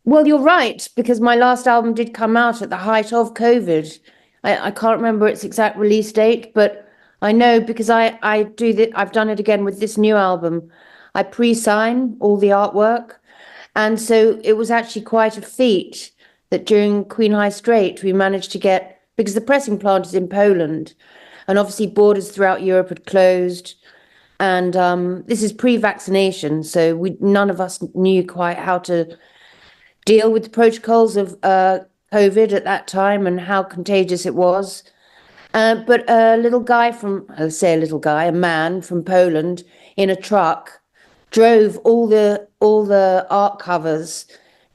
Well, you're right, because my last album did come out at the height of COVID. I can't remember its exact release date, but I know because I do that. I've done it again with this new album. I pre-sign all the artwork, and so it was actually quite a feat that during Queen High Strait we managed to get, because the pressing plant is in Poland, and obviously borders throughout Europe had closed, and this is pre-vaccination, so we none of us knew quite how to deal with the protocols of COVID at that time and how contagious it was. But a little guy from, I say a little guy, a man from Poland in a truck drove all the art covers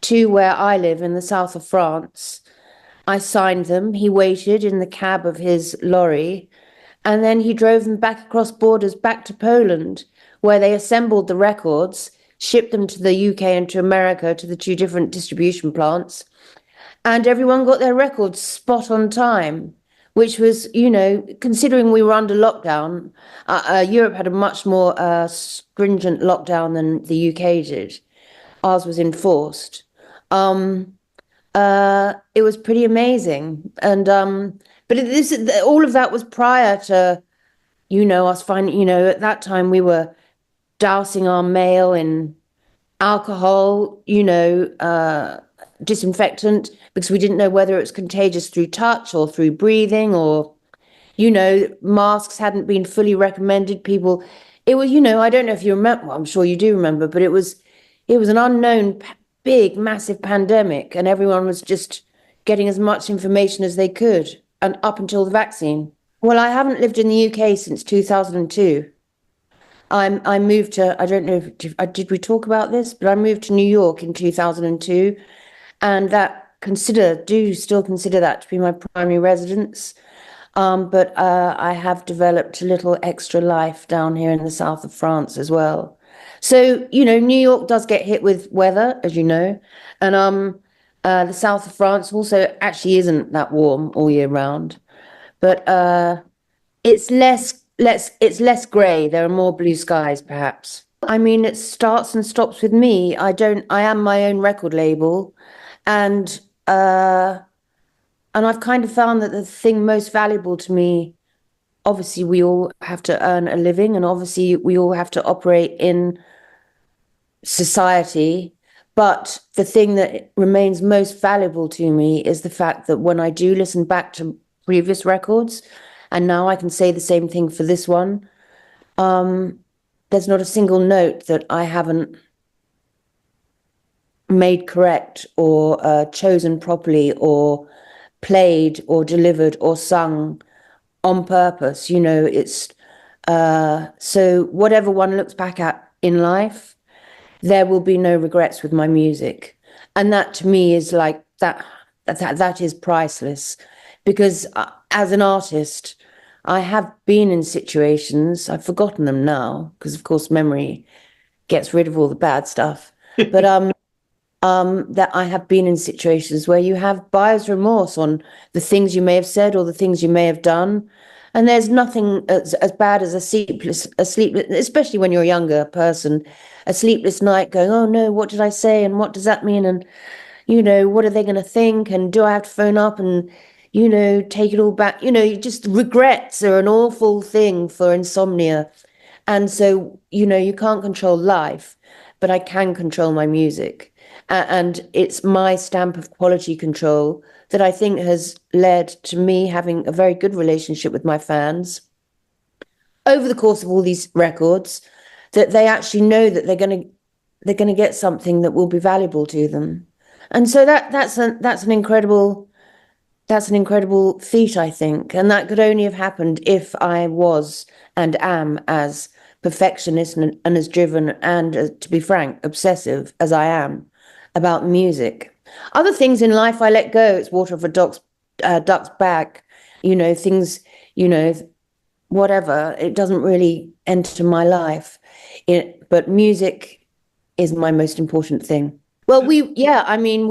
to where I live in the south of France. I signed them. He waited in the cab of his lorry, and then he drove them back across borders back to Poland, where they assembled the records, shipped them to the UK and to America to the two different distribution plants, and everyone got their records spot on time, which was, considering we were under lockdown, Europe had a much more stringent lockdown than the UK did. Ours was enforced. It was pretty amazing. And but all of that was prior to, us finding, at that time we were dousing our mail in alcohol, disinfectant, because we didn't know whether it was contagious through touch or through breathing, or, masks hadn't been fully recommended. People, it was, I don't know if you remember, well, I'm sure you do remember, but it was an unknown big, massive pandemic, and everyone was just getting as much information as they could, and up until the vaccine. Well, I haven't lived in the UK since 2002. I moved to, I don't know if, did we talk about this, but I moved to New York in 2002, and do still consider that to be my primary residence. But I have developed a little extra life down here in the south of France as well. So, New York does get hit with weather, as you know, and the south of France also actually isn't that warm all year round, but it's less grey. There are more blue skies, perhaps. I mean, it starts and stops with me. I am my own record label, and I've kind of found that the thing most valuable to me, obviously we all have to earn a living, and obviously we all have to operate in society. But the thing that remains most valuable to me is the fact that when I do listen back to previous records, and now I can say the same thing for this one, there's not a single note that I haven't made correct, or chosen properly, or played or delivered or sung on purpose. It's so whatever one looks back at in life, there will be no regrets with my music. And that to me is like that is priceless, because as an artist, I have been in situations, I've forgotten them now, because of course memory gets rid of all the bad stuff. But that I have been in situations where you have buyer's remorse on the things you may have said or the things you may have done. And there's nothing as bad as a sleepless, especially when you're a younger person, a sleepless night going, oh no, what did I say? And what does that mean? And, what are they going to think? And do I have to phone up and, take it all back? Just regrets are an awful thing for insomnia. And so, you can't control life, but I can control my music. And it's my stamp of quality control that I think has led to me having a very good relationship with my fans over the course of all these records, that they actually know that they're going to get something that will be valuable to them. And so that's an incredible feat, I think. And that could only have happened if I was and am as perfectionist and as driven and, to be frank, obsessive as I am about music. Other things in life I let go. It's water off a duck's back. Things, whatever. It doesn't really enter my life. But music is my most important thing. Well, we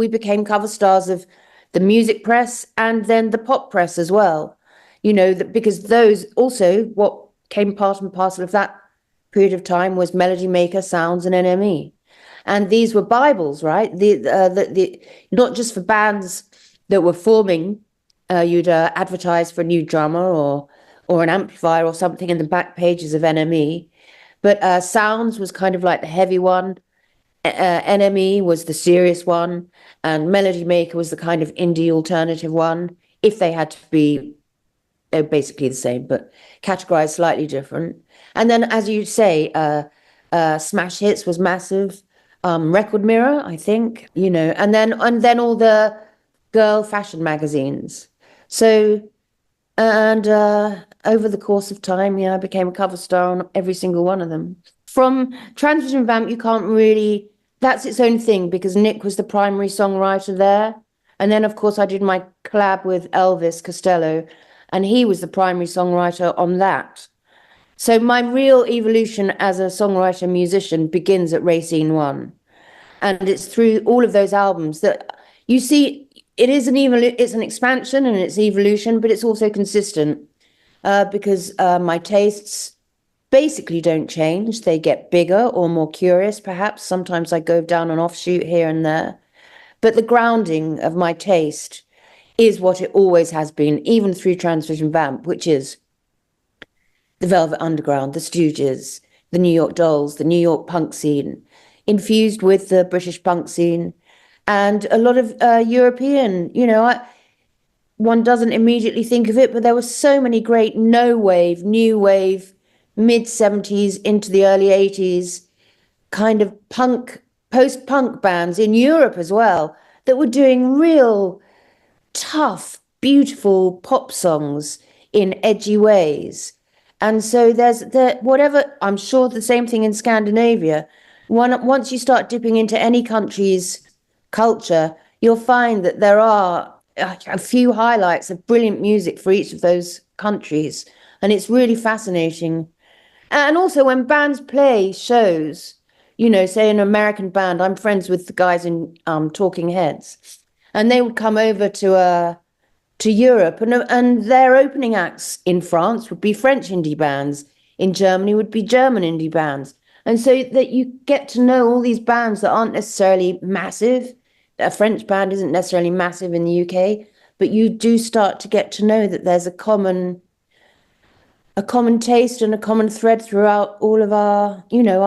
became cover stars of the music press and then the pop press as well. Because those also, what came part and parcel of that period of time was Melody Maker, Sounds, and NME. And these were Bibles, right? The not just for bands that were forming. You'd advertise for a new drummer or an amplifier or something in the back pages of NME. But Sounds was kind of like the heavy one. NME was the serious one, and Melody Maker was the kind of indie alternative one. If they had to be, they're basically the same, but categorized slightly different. And then, as you say, Smash Hits was massive. Record Mirror, I think, and then all the girl fashion magazines. So, and over the course of time, I became a cover star on every single one of them. From Transvision Vamp, you can't really, that's its own thing because Nick was the primary songwriter there. And then, of course, I did my collab with Elvis Costello, and he was the primary songwriter on that. So my real evolution as a songwriter musician begins at Racine 1. And it's through all of those albums that you see it's an expansion and it's evolution, but it's also consistent because my tastes basically don't change. They get bigger or more curious, perhaps. Sometimes I go down an offshoot here and there. But the grounding of my taste is what it always has been, even through Transvision Vamp, which is the Velvet Underground, the Stooges, the New York Dolls, the New York punk scene, infused with the British punk scene, and a lot of European, one doesn't immediately think of it, but there were so many great no wave, new wave, mid-70s into the early 80s kind of punk, post-punk bands in Europe as well that were doing real tough, beautiful pop songs in edgy ways. And so I'm sure the same thing in Scandinavia. Once you start dipping into any country's culture, you'll find that there are a few highlights of brilliant music for each of those countries. And it's really fascinating. And also when bands play shows, say an American band, I'm friends with the guys in Talking Heads, and they would come over to Europe, and their opening acts in France would be French indie bands, in Germany would be German indie bands. And so that you get to know all these bands that aren't necessarily massive. A French band isn't necessarily massive in the UK, but you do start to get to know that there's a common taste and a common thread throughout all of our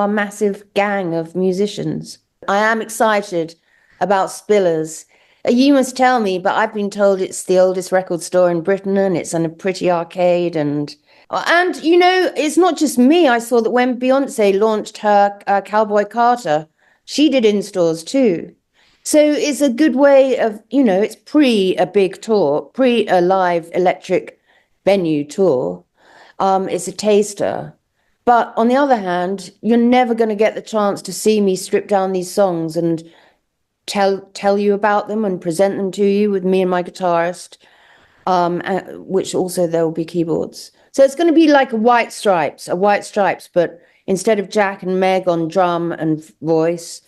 massive gang of musicians. I am excited about Spillers. You must tell me, but I've been told it's the oldest record store in Britain and it's in a pretty arcade. And it's not just me. I saw that when Beyonce launched her Cowboy Carter, she did in-stores too. So it's a good way of, it's pre a big tour, pre a live electric venue tour. It's a taster. But on the other hand, you're never going to get the chance to see me strip down these songs and tell you about them and present them to you with me and my guitarist, which also there will be keyboards. So it's going to be like a White Stripes, but instead of Jack and Meg on drum and voice,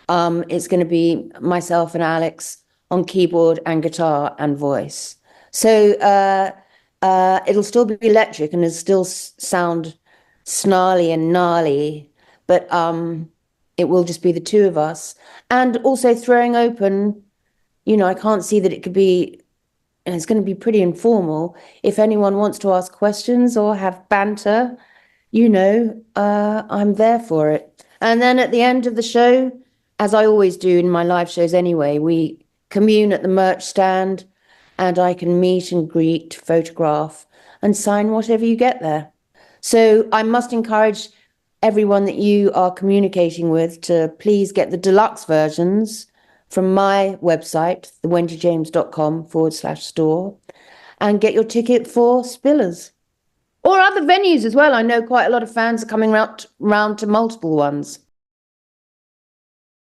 it's going to be myself and Alex on keyboard and guitar and voice. So it'll still be electric and it'll still sound snarly and gnarly, but it will just be the two of us. And also throwing open, I can't see that it could be, and it's going to be pretty informal. If anyone wants to ask questions or have banter, I'm there for it. And then at the end of the show, as I always do in my live shows anyway, we commune at the merch stand and I can meet and greet, photograph and sign whatever you get there. So I must encourage everyone that you are communicating with to please get the deluxe versions from my website, thewendyjames.com/store, and get your ticket for Spillers. Or other venues as well. I know quite a lot of fans are coming round to multiple ones.